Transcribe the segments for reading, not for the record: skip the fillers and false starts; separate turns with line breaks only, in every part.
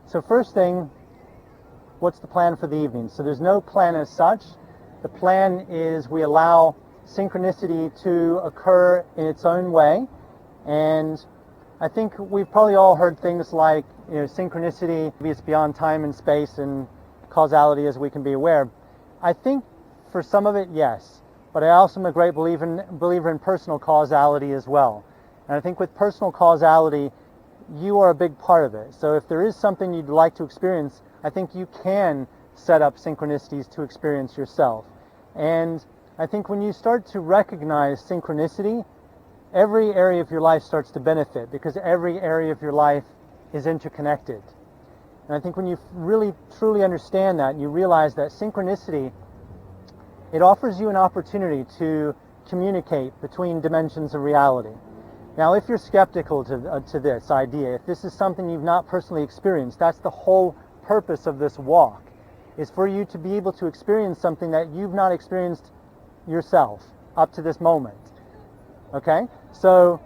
So first thing, what's the plan for the evening? So there's no plan as such. The plan is we allow synchronicity to occur in its own way. And I think we've probably all heard things like, synchronicity is beyond time and space and causality as we can be aware. I think for some of it, yes. But I also am a great believer in personal causality as well. And I think with personal causality, you are a big part of it. So if there is something you'd like to experience, I think you can set up synchronicities to experience yourself. And I think when you start to recognize synchronicity, every area of your life starts to benefit because every area of your life is interconnected. And I think when you really truly understand that, and you realize that synchronicity, it offers you an opportunity to communicate between dimensions of reality. Now, if you're skeptical to this idea, if this is something you've not personally experienced, that's the whole purpose of this walk, is for you to be able to experience something that you've not experienced yourself up to this moment. Okay? So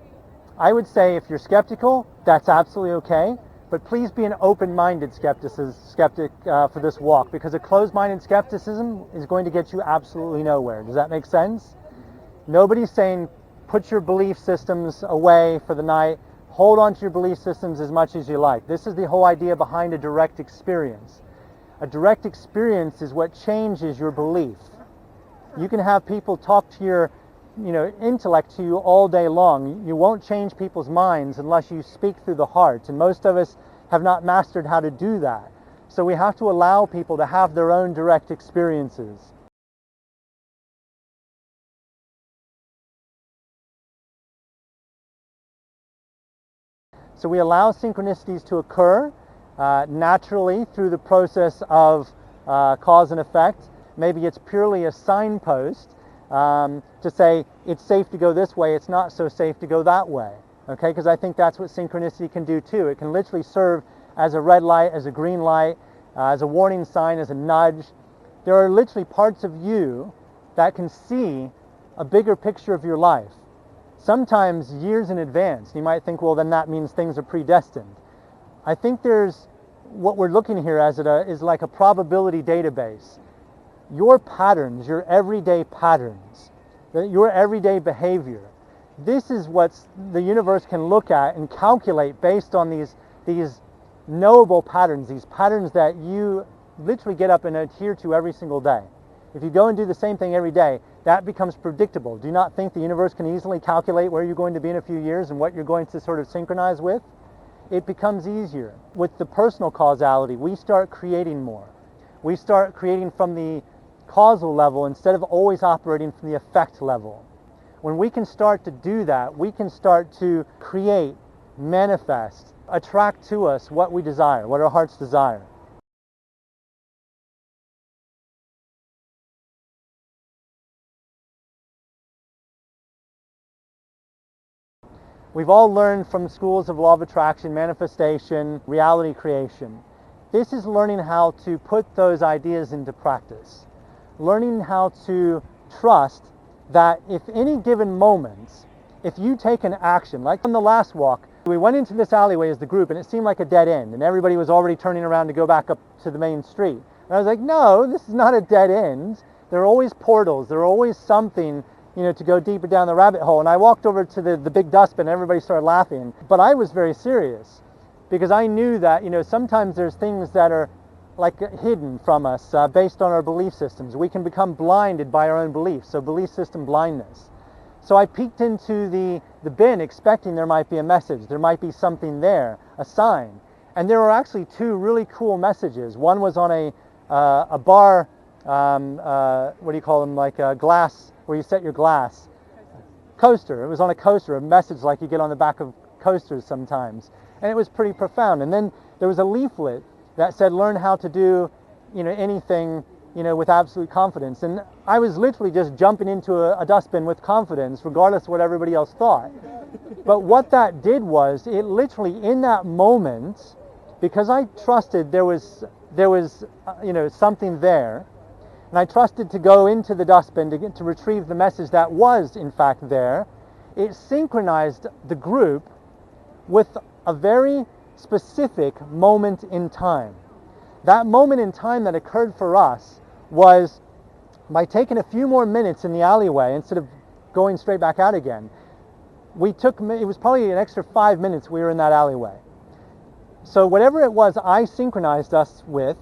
I would say if you're skeptical, that's absolutely okay, but please be an open-minded skeptic for this walk, because a closed-minded skepticism is going to get you absolutely nowhere. Does that make sense? Nobody's saying put your belief systems away for the night. Hold on to your belief systems as much as you like. This is the whole idea behind a direct experience. A direct experience is what changes your belief. You can have people talk to your intellect to you all day long. You won't change people's minds unless you speak through the heart. And most of us have not mastered how to do that. So we have to allow people to have their own direct experiences. So we allow synchronicities to occur naturally through the process of cause and effect. Maybe it's purely a signpost to say it's safe to go this way, it's not so safe to go that way. Okay, because I think that's what synchronicity can do too. It can literally serve as a red light, as a green light, as a warning sign, as a nudge. There are literally parts of you that can see a bigger picture of your life. Sometimes years in advance. You might think, well, then that means things are predestined. I think what we're looking here as is like a probability database. Your patterns, your everyday patterns, your everyday behavior, this is what the universe can look at and calculate based on these knowable patterns, these patterns that you literally get up and adhere to every single day. If you go and do the same thing every day, that becomes predictable. Do you not think the universe can easily calculate where you're going to be in a few years and what you're going to sort of synchronize with? It becomes easier. With the personal causality, we start creating more. We start creating from the causal level instead of always operating from the effect level. When we can start to do that, we can start to create, manifest, attract to us what we desire, what our hearts desire. We've all learned from schools of law of attraction, manifestation, reality creation. This is learning how to put those ideas into practice. Learning how to trust that if any given moment, if you take an action, like on the last walk, we went into this alleyway as the group and it seemed like a dead end and everybody was already turning around to go back up to the main street. And I was like, no, this is not a dead end. There are always portals. There are always something to go deeper down the rabbit hole. And I walked over to the big dustbin and everybody started laughing. But I was very serious because I knew that, sometimes there's things that are like hidden from us based on our belief systems. We can become blinded by our own beliefs, so belief system blindness. So I peeked into the bin expecting there might be a message, there might be something there, a sign. And there were actually two really cool messages. One was on a bar, what do you call them, like a glass, where you set your glass. Coaster. It was on a coaster, a message like you get on the back of coasters sometimes. And it was pretty profound. And then there was a leaflet that said, learn how to do, anything, with absolute confidence. And I was literally just jumping into a dustbin with confidence, regardless of what everybody else thought. But what that did was, it literally, in that moment, because I trusted there was something there, and I trusted to go into the dustbin to retrieve the message that was, in fact, there, it synchronized the group with a very specific moment in time. That moment in time that occurred for us was by taking a few more minutes in the alleyway instead of going straight back out again. It was probably an extra 5 minutes we were in that alleyway. So whatever it was I synchronized us with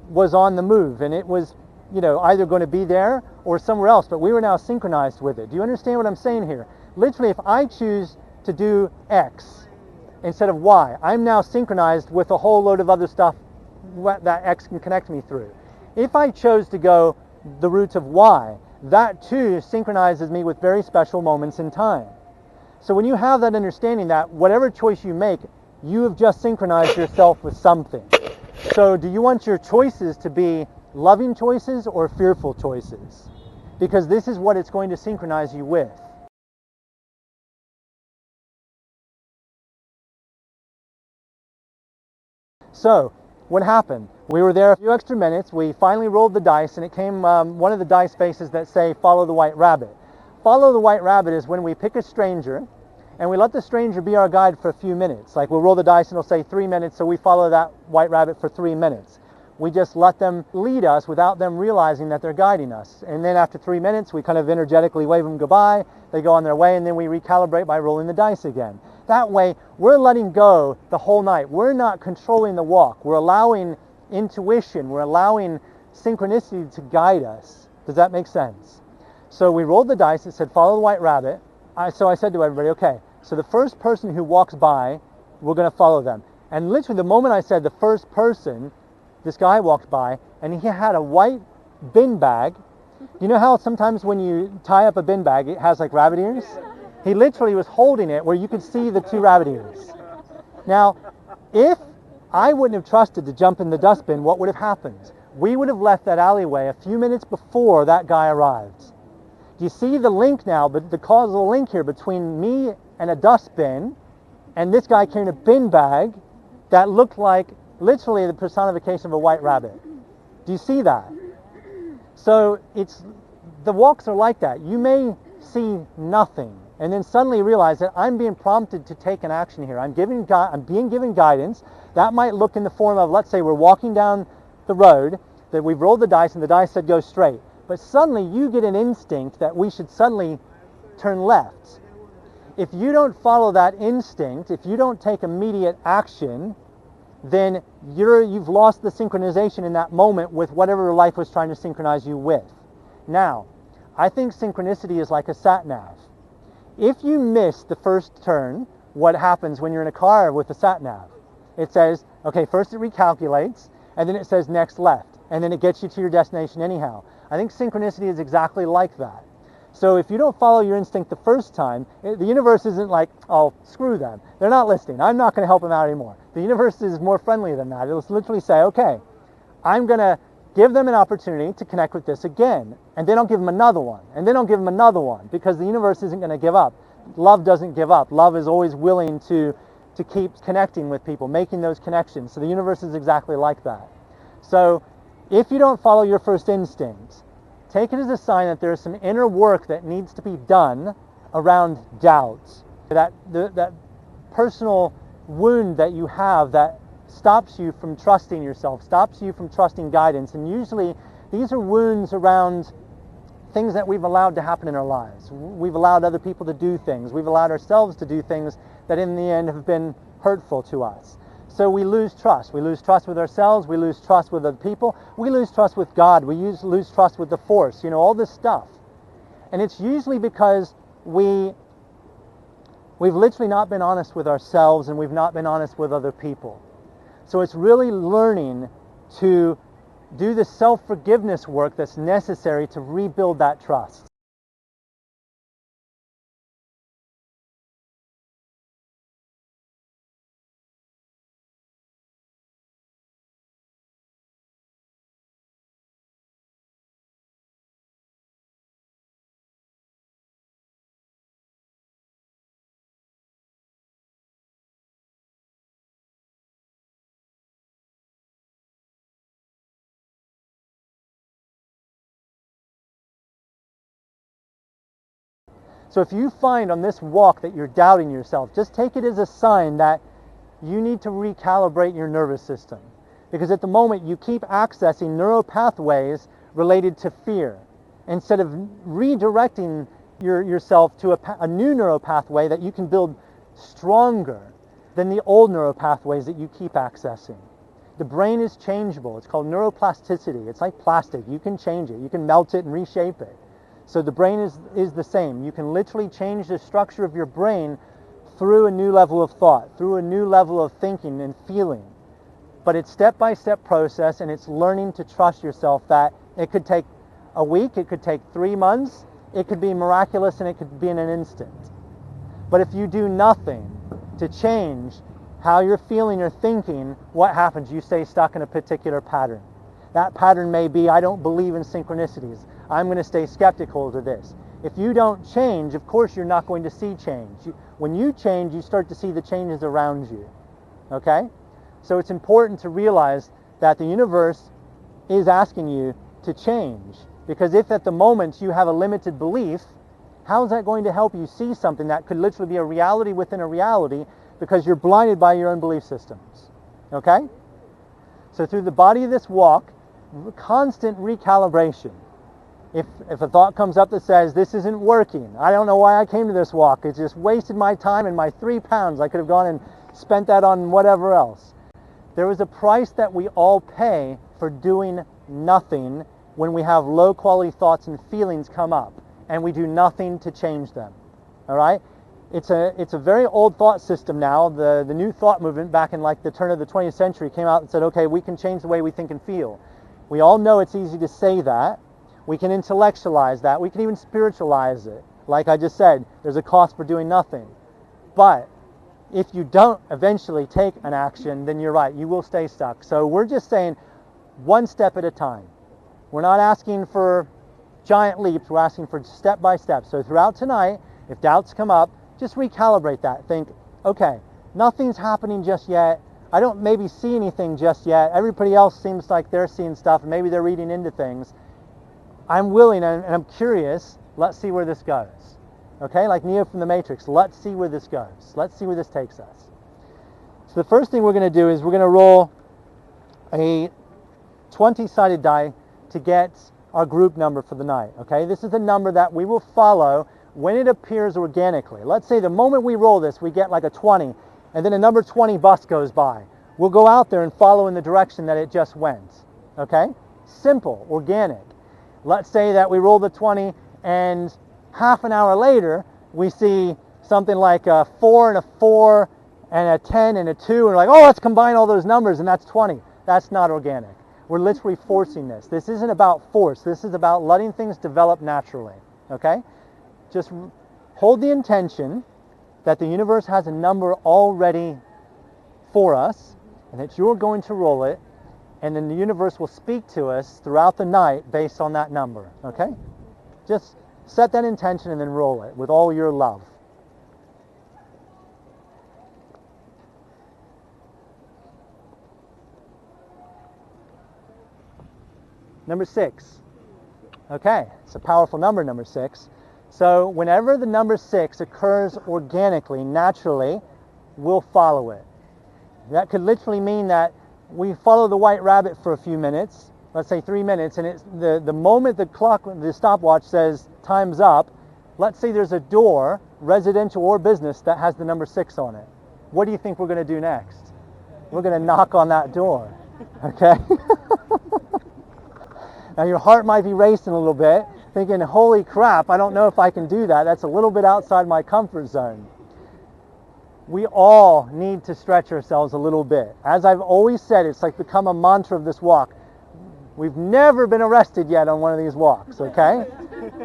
was on the move, and it was, either going to be there or somewhere else, but we were now synchronized with it. Do you understand what I'm saying here? Literally, if I choose to do X instead of Y, I'm now synchronized with a whole load of other stuff that X can connect me through. If I chose to go the route of Y, that too synchronizes me with very special moments in time. So when you have that understanding that whatever choice you make, you have just synchronized yourself with something. So do you want your choices to be loving choices or fearful choices? Because this is what it's going to synchronize you with. So what happened? We were there a few extra minutes. We finally rolled the dice, and it came one of the dice faces that say follow the white rabbit. Follow the white rabbit is when we pick a stranger and we let the stranger be our guide for a few minutes. Like we'll roll the dice and it'll say 3 minutes, so we follow that white rabbit for 3 minutes. We just let them lead us without them realizing that they're guiding us. And then after 3 minutes, we kind of energetically wave them goodbye. They go on their way, and then we recalibrate by rolling the dice again. That way, we're letting go the whole night. We're not controlling the walk. We're allowing intuition. We're allowing synchronicity to guide us. Does that make sense? So we rolled the dice. It said, follow the white rabbit. So I said to everybody, okay, so the first person who walks by, we're going to follow them. And literally the moment I said the first person, this guy walked by, and he had a white bin bag. You know how sometimes when you tie up a bin bag, it has like rabbit ears? He literally was holding it where you could see the 2 rabbit ears. Now, if I wouldn't have trusted to jump in the dustbin, what would have happened? We would have left that alleyway a few minutes before that guy arrived. Do you see the link now, but the causal link here between me and a dustbin and this guy carrying a bin bag that looked like literally the personification of a white rabbit? Do you see that? So the walks are like that. You may see nothing and then suddenly realize that I'm being prompted to take an action here. I'm being given guidance. That might look in the form of, let's say we're walking down the road, that we've rolled the dice and the dice said go straight. But suddenly you get an instinct that we should suddenly turn left. If you don't follow that instinct, if you don't take immediate action, then you've lost the synchronization in that moment with whatever life was trying to synchronize you with. Now, I think synchronicity is like a sat-nav. If you miss the first turn, what happens when you're in a car with a sat-nav? It says, okay, first it recalculates, and then it says next left, and then it gets you to your destination anyhow. I think synchronicity is exactly like that. So if you don't follow your instinct the first time, the universe isn't like, oh, screw them. They're not listening. I'm not going to help them out anymore. The universe is more friendly than that. It'll literally say, okay, I'm going to give them an opportunity to connect with this again. And then I'll give them another one. And then I'll give them another one, because the universe isn't going to give up. Love doesn't give up. Love is always willing to keep connecting with people, making those connections. So the universe is exactly like that. So if you don't follow your first instinct, take it as a sign that there's some inner work that needs to be done around doubts. That personal wound that you have that stops you from trusting yourself, stops you from trusting guidance. And usually these are wounds around things that we've allowed to happen in our lives. We've allowed other people to do things. We've allowed ourselves to do things that in the end have been hurtful to us. So we lose trust. We lose trust with ourselves. We lose trust with other people. We lose trust with God. We lose trust with the force. All this stuff. And it's usually because we've literally not been honest with ourselves, and we've not been honest with other people. So it's really learning to do the self-forgiveness work that's necessary to rebuild that trust. So if you find on this walk that you're doubting yourself, just take it as a sign that you need to recalibrate your nervous system. Because at the moment, you keep accessing neural pathways related to fear, instead of redirecting yourself to a new neural pathway that you can build stronger than the old neural pathways that you keep accessing. The brain is changeable. It's called neuroplasticity. It's like plastic. You can change it. You can melt it and reshape it. So the brain is the same. You can literally change the structure of your brain through a new level of thought, through a new level of thinking and feeling. But it's step-by-step process, and it's learning to trust yourself that it could take a week, it could take 3 months, it could be miraculous, and it could be in an instant. But if you do nothing to change how you're feeling or thinking, what happens? You stay stuck in a particular pattern. That pattern may be, I don't believe in synchronicities. I'm going to stay skeptical to this. If you don't change, of course you're not going to see change. When you change, you start to see the changes around you. Okay? So it's important to realize that the universe is asking you to change. Because if at the moment you have a limited belief, how is that going to help you see something that could literally be a reality within a reality, because you're blinded by your own belief systems? Okay? So through the body of this walk, constant recalibration. If a thought comes up that says, this isn't working, I don't know why I came to this walk, it's just wasted my time and my 3 pounds, I could have gone and spent that on whatever else. There is a price that we all pay for doing nothing when we have low quality thoughts and feelings come up and we do nothing to change them. All right? It's a very old thought system now. The new thought movement back in like the turn of the 20th century came out and said, okay, we can change the way we think and feel. We all know it's easy to say that. We can intellectualize that. We can even spiritualize it. Like I just said, there's a cost for doing nothing. But if you don't eventually take an action, then you're right, you will stay stuck. So we're just saying one step at a time. We're not asking for giant leaps, we're asking for step by step. So throughout tonight, if doubts come up, just recalibrate that. Think, okay, nothing's happening just yet. I don't maybe see anything just yet. Everybody else seems like they're seeing stuff, and maybe they're reading into things. I'm willing and I'm curious. Let's see where this goes. Okay, like Neo from the Matrix. Let's see where this goes. Let's see where this takes us. So the first thing we're going to do is we're going to roll a 20-sided die to get our group number for the night. Okay, this is the number that we will follow when it appears organically. Let's say the moment we roll this, we get like a 20, and then a number 20 bus goes by. We'll go out there and follow in the direction that it just went. Okay, simple, organic. Let's say that we roll the 20 and half an hour later we see something like a 4 and a 4 and a 10 and a 2, and we're like, oh, let's combine all those numbers and that's 20. That's not organic. We're literally forcing this. This isn't about force. This is about letting things develop naturally. Okay? Just hold the intention that the universe has a number already for us and that you're going to roll it, and then the universe will speak to us throughout the night based on that number. Okay? Just set that intention and then roll it with all your love. Number 6. Okay, it's a powerful number, number 6. So whenever the number 6 occurs organically, naturally, we'll follow it. That could literally mean that we follow the white rabbit for a few minutes, let's say 3 minutes, and it's the moment the clock, the stopwatch says time's up, let's say there's a door, residential or business, that has the number 6 on it. What do you think we're going to do next? We're going to knock on that door. Okay? Now your heart might be racing a little bit, thinking, holy crap, I don't know if I can do that. That's a little bit outside my comfort zone. We all need to stretch ourselves a little bit. As I've always said, it's like become a mantra of this walk. We've never been arrested yet on one of these walks, okay?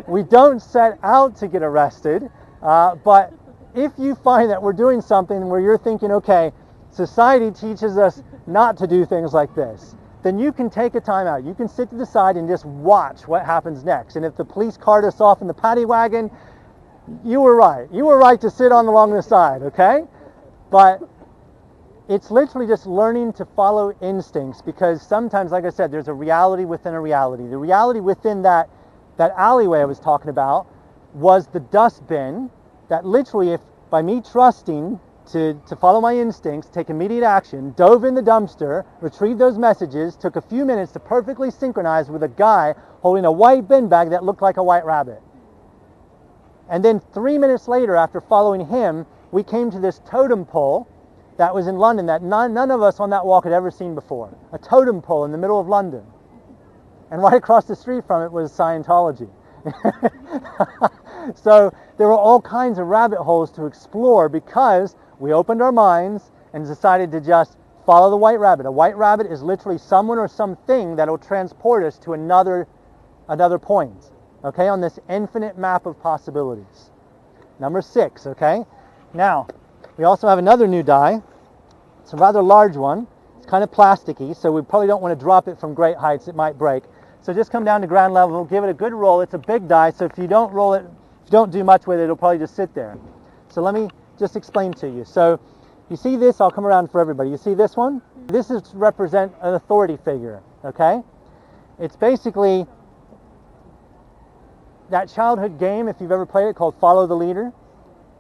We don't set out to get arrested, but if you find that we're doing something where you're thinking, okay, society teaches us not to do things like this, then you can take a time out. You can sit to the side and just watch what happens next. And if the police cart us off in the paddy wagon, you were right. You were right to sit on along the side, okay? But it's literally just learning to follow instincts, because sometimes, like I said, there's a reality within a reality. The reality within that alleyway I was talking about was the dustbin that literally, if by me trusting to follow my instincts, take immediate action, dove in the dumpster, retrieved those messages, took a few minutes to perfectly synchronize with a guy holding a white bin bag that looked like a white rabbit. And then 3 minutes later, after following him, we came to this totem pole that was in London that none of us on that walk had ever seen before. A totem pole in the middle of London. And right across the street from it was Scientology. So there were all kinds of rabbit holes to explore because we opened our minds and decided to just follow the white rabbit. A white rabbit is literally someone or something that will transport us to another point, okay, on this infinite map of possibilities. Number 6, okay? Now, we also have another new die. It's a rather large one. It's kind of plasticky, so we probably don't want to drop it from great heights. It might break. So just come down to ground level, give it a good roll. It's a big die, so if you don't roll it, if you don't do much with it, it'll probably just sit there. So let me just explain to you. So you see this, I'll come around for everybody. You see this one? This is to represent an authority figure, okay? It's basically that childhood game, if you've ever played it, called Follow the Leader.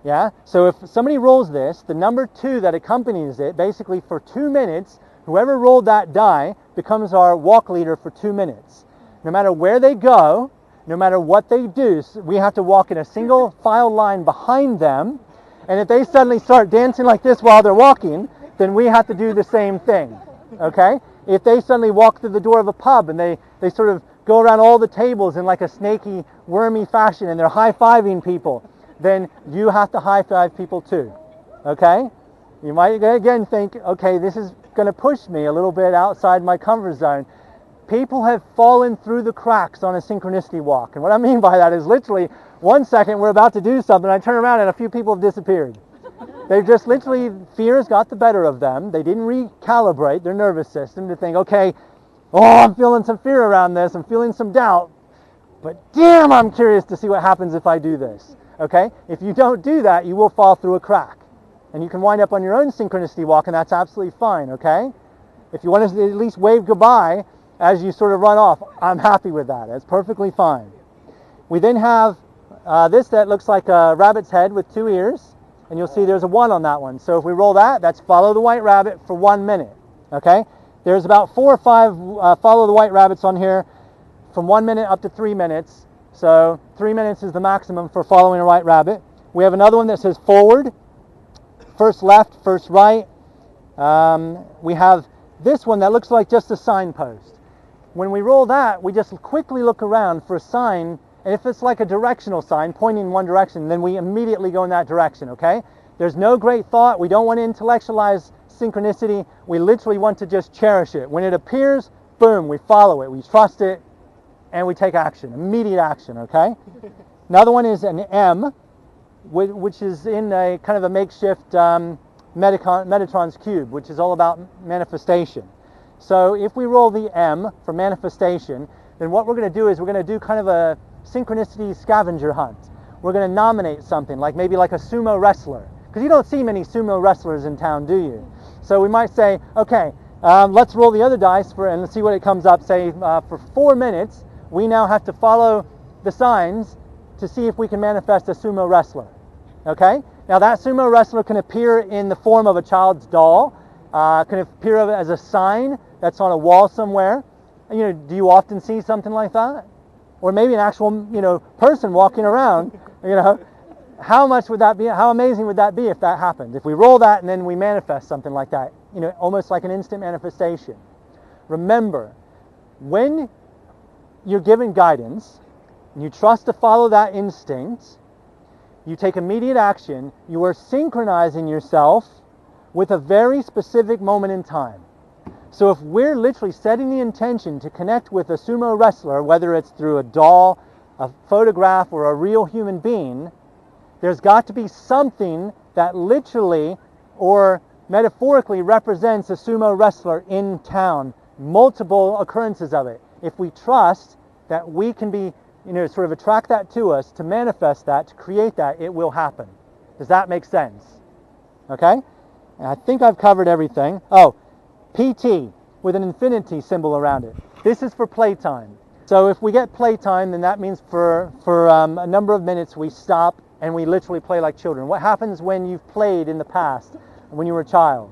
Yeah? So if somebody rolls this, the number 2 that accompanies it, basically for 2 minutes, whoever rolled that die becomes our walk leader for 2 minutes. No matter where they go, no matter what they do, we have to walk in a single file line behind them. And if they suddenly start dancing like this while they're walking, then we have to do the same thing. Okay? If they suddenly walk through the door of a pub and they sort of go around all the tables in like a snaky, wormy fashion and they're high-fiving people, then you have to high-five people too. Okay? You might again think, okay, this is going to push me a little bit outside my comfort zone. People have fallen through the cracks on a synchronicity walk. And what I mean by that is literally 1 second we're about to do something, I turn around and a few people have disappeared. They've just literally, fears got the better of them. They didn't recalibrate their nervous system to think, okay, I'm feeling some fear around this, I'm feeling some doubt, but damn, I'm curious to see what happens if I do this. Okay? If you don't do that, you will fall through a crack. And you can wind up on your own synchronicity walk, and that's absolutely fine, okay? If you want to at least wave goodbye as you sort of run off, I'm happy with that. It's perfectly fine. We then have this that looks like a rabbit's head with 2 ears, and you'll see there's a 1 on that one. So if we roll that, that's follow the white rabbit for 1 minute, okay? There's about 4 or 5 follow the white rabbits on here from 1 minute up to 3 minutes. So 3 minutes is the maximum for following a white rabbit. We have another one that says forward, first left, first right. We have this one that looks like just a signpost. When we roll that, we just quickly look around for a sign, and if it's like a directional sign pointing in one direction, then we immediately go in that direction, okay? There's no great thought. We don't want to intellectualize synchronicity. We literally want to just cherish it. When it appears, boom, we follow it, we trust it, and we take action, immediate action, okay? Another one is an M, which is in a kind of a makeshift Metatron's cube, which is all about manifestation. So if we roll the M for manifestation, then what we're going to do is we're going to do kind of a synchronicity scavenger hunt. We're going to nominate something, like maybe like a sumo wrestler, because you don't see many sumo wrestlers in town, do you? So we might say, okay, let's roll the other dice and let's see what it comes up. Say for 4 minutes, we now have to follow the signs to see if we can manifest a sumo wrestler. Okay? Now that sumo wrestler can appear in the form of a child's doll, can appear as a sign that's on a wall somewhere. Do you often see something like that? Or maybe an actual, person walking around, how much would that be? How amazing would that be if that happened? If we roll that and then we manifest something like that, almost like an instant manifestation. Remember, when you're given guidance and you trust to follow that instinct, you take immediate action, you are synchronizing yourself with a very specific moment in time. So if we're literally setting the intention to connect with a sumo wrestler, whether it's through a doll, a photograph, or a real human being, there's got to be something that literally or metaphorically represents a sumo wrestler in town, multiple occurrences of it. If we trust that we can be, sort of attract that to us, to manifest that, to create that, it will happen. Does that make sense? Okay? And I think I've covered everything. Oh, PT with an infinity symbol around it. This is for playtime. So if we get playtime, then that means for a number of minutes we stop and we literally play like children. What happens when you've played in the past, when you were a child?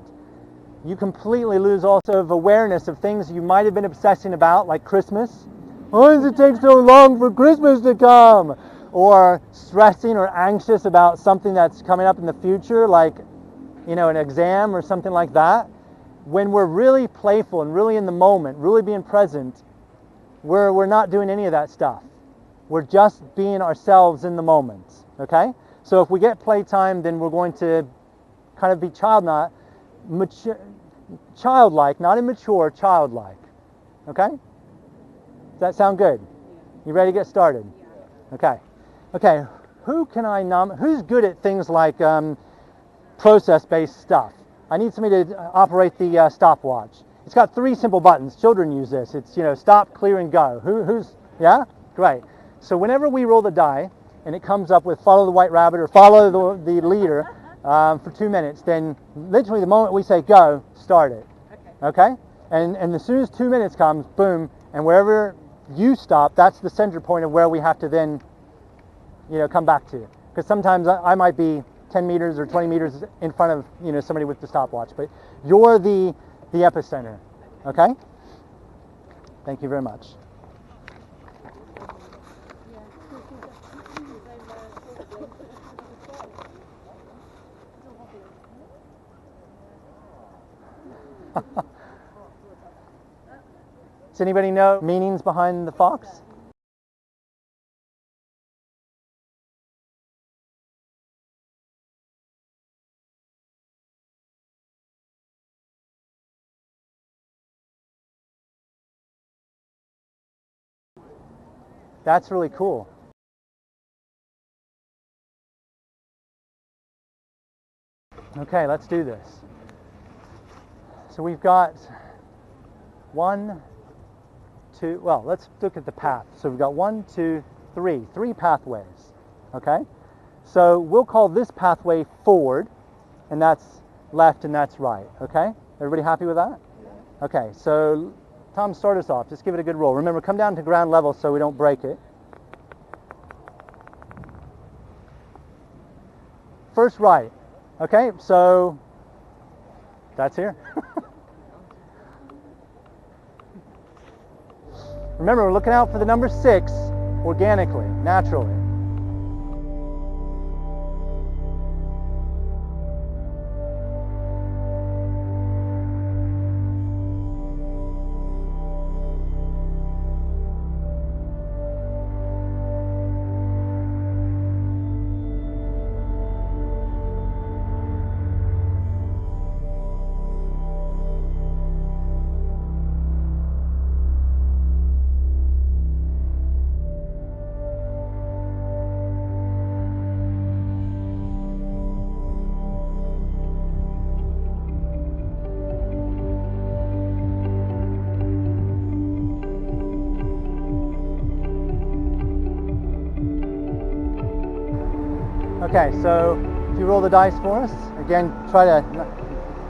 You completely lose also of awareness of things you might have been obsessing about, like Christmas. Why does it take so long for Christmas to come? Or stressing or anxious about something that's coming up in the future, like, an exam or something like that. When we're really playful and really in the moment, really being present, we're not doing any of that stuff. We're just being ourselves in the moment, okay? So if we get playtime, then we're going to kind of be childlike, not immature, childlike, okay? Does that sound good? You ready to get started? Okay. Okay, who's good at things like process-based stuff? I need somebody to operate the stopwatch. It's got 3 simple buttons. Children use this. It's, stop, clear, and go. Yeah? Great. So whenever we roll the die, and it comes up with follow the white rabbit or follow the leader for 2 minutes, then literally the moment we say go, start it. Okay? And as soon as 2 minutes comes, boom, and wherever you stop, that's the center point of where we have to then, come back to. Because sometimes I might be 10 meters or 20 meters in front of, somebody with the stopwatch, but you're the epicenter. Okay? Thank you very much. Does anybody know meanings behind the fox? That's really cool. Okay, let's do this. So we've got 1, 2, well, let's look at the path. So we've got 1, 2, 3 pathways, okay? So we'll call this pathway forward, and that's left and that's right, okay? Everybody happy with that? Okay, so Tom, start us off. Just give it a good roll. Remember, come down to ground level so we don't break it. First right, okay? So that's here. Remember, we're looking out for the number 6 organically, naturally. Okay, so if you roll the dice for us, again, try to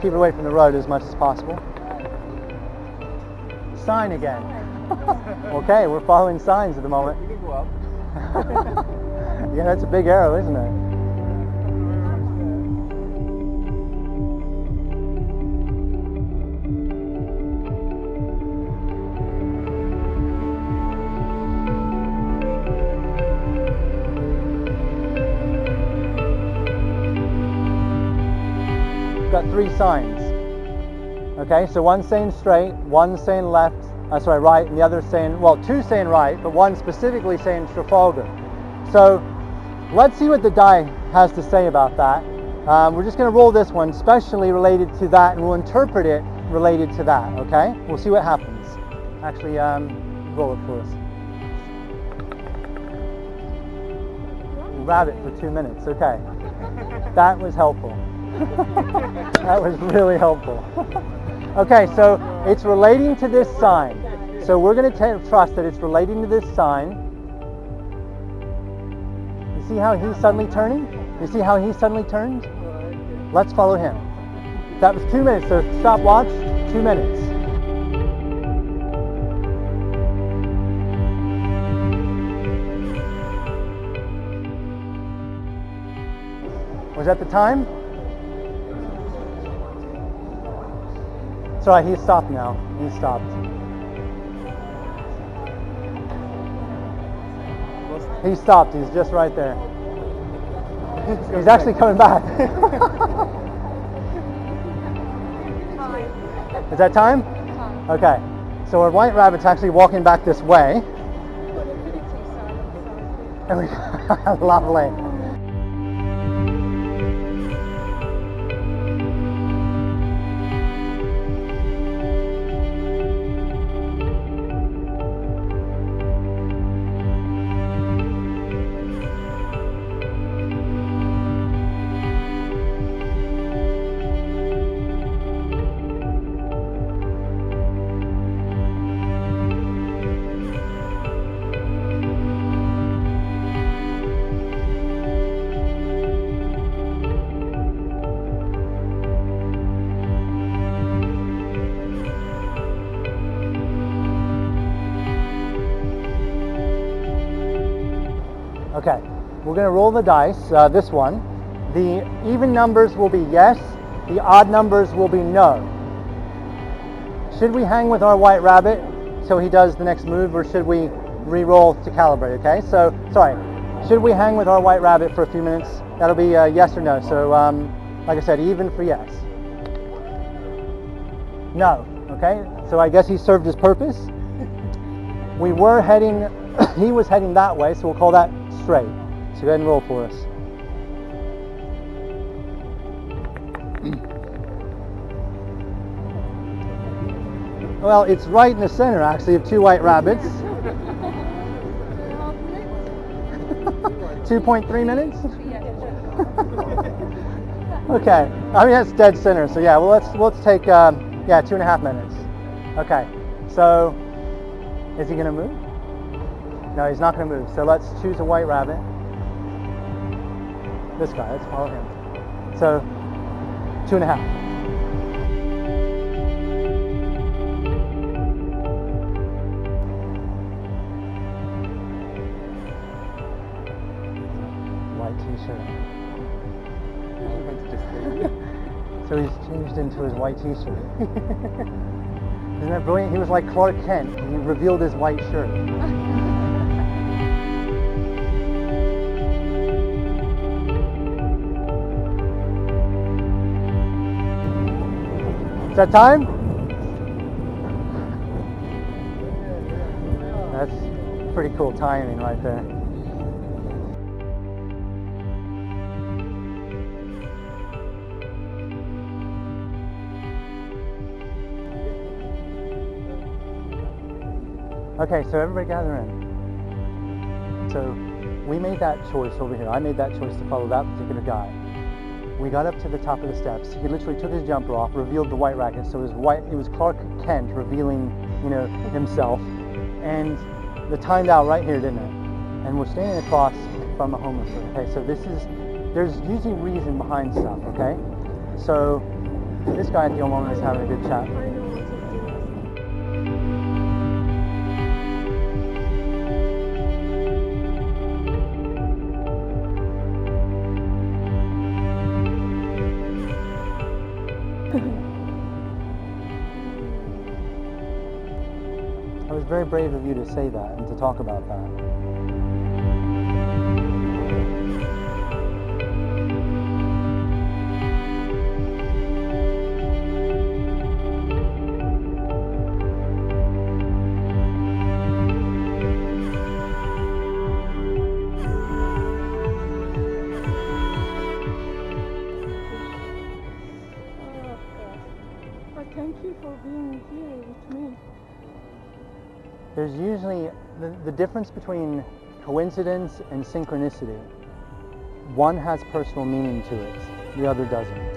keep it away from the road as much as possible. Sign again. Okay, we're following signs at the moment.
You can go up.
Yeah, that's a big arrow, isn't it? Got 3 signs. Okay, so one's saying straight, one's saying left, right, and the other's saying, well, 2 saying right, but one specifically saying Trafalgar. So let's see what the die has to say about that. We're just going to roll this one, specially related to that, and we'll interpret it related to that, okay? We'll see what happens. Actually, roll it for us. Rabbit for 2 minutes, okay. That was helpful. That was really helpful. Okay, so it's relating to this sign. So we're going to trust that it's relating to this sign. You see how he's suddenly turning? You see how he suddenly turned? Let's follow him. That was 2 minutes, so stop watch, 2 minutes. Was that the time? It's all right, he's stopped now. He's stopped. He stopped, he's just right there. He's actually coming back. Is that time? Okay. So our white rabbit's actually walking back this way. Lovely. Okay, we're going to roll the dice, this one. The even numbers will be yes, the odd numbers will be no. Should we hang with our white rabbit so he does the next move, or should we re-roll to calibrate, okay? So, sorry, should we hang with our white rabbit for a few minutes? That'll be yes or no. So, like I said, even for yes. No, okay? So I guess he served his purpose. We were heading, he was heading that way, so we'll call that straight. So go ahead and roll for us. Well, it's right in the center, actually, of two white rabbits. 2.3 minutes? Okay. I mean, that's dead center. So yeah, well, let's take 2.5 minutes. Okay. So, is he going to move? No, he's not going to move. So let's choose a white rabbit. This guy, let's follow him. So, 2.5. White t-shirt. So he's changed into his white t-shirt. Isn't that brilliant? He was like Clark Kent. He revealed his white shirt. Is that time? That's pretty cool timing right there. Okay, so everybody gather in. So we made that choice over here. I made that choice to follow that particular guy. We got up to the top of the steps. He literally took his jumper off, revealed the white racket. So it was Clark Kent revealing, himself. And the timed out right here, didn't it? And we're standing across from a homeless person. Okay, so there's usually reason behind stuff, okay? So this guy at the moment is having a good chat. It was very brave of you to say that and to talk about that.
Thank you for being here with me.
There's usually the difference between coincidence and synchronicity. One has personal meaning to it, the other doesn't.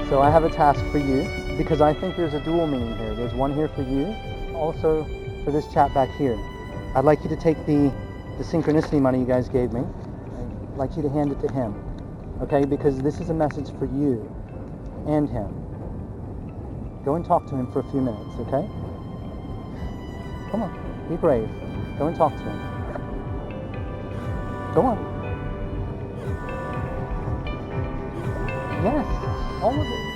So I have a task for you, because I think there's a dual meaning here. There's one here for you, also for this chap back here. I'd like you to take the synchronicity money you guys gave me. I'd like you to hand it to him, okay? Because this is a message for you and him. Go and talk to him for a few minutes, okay? Come on. Be brave. Go and talk to him. Go on. Yes, all of it.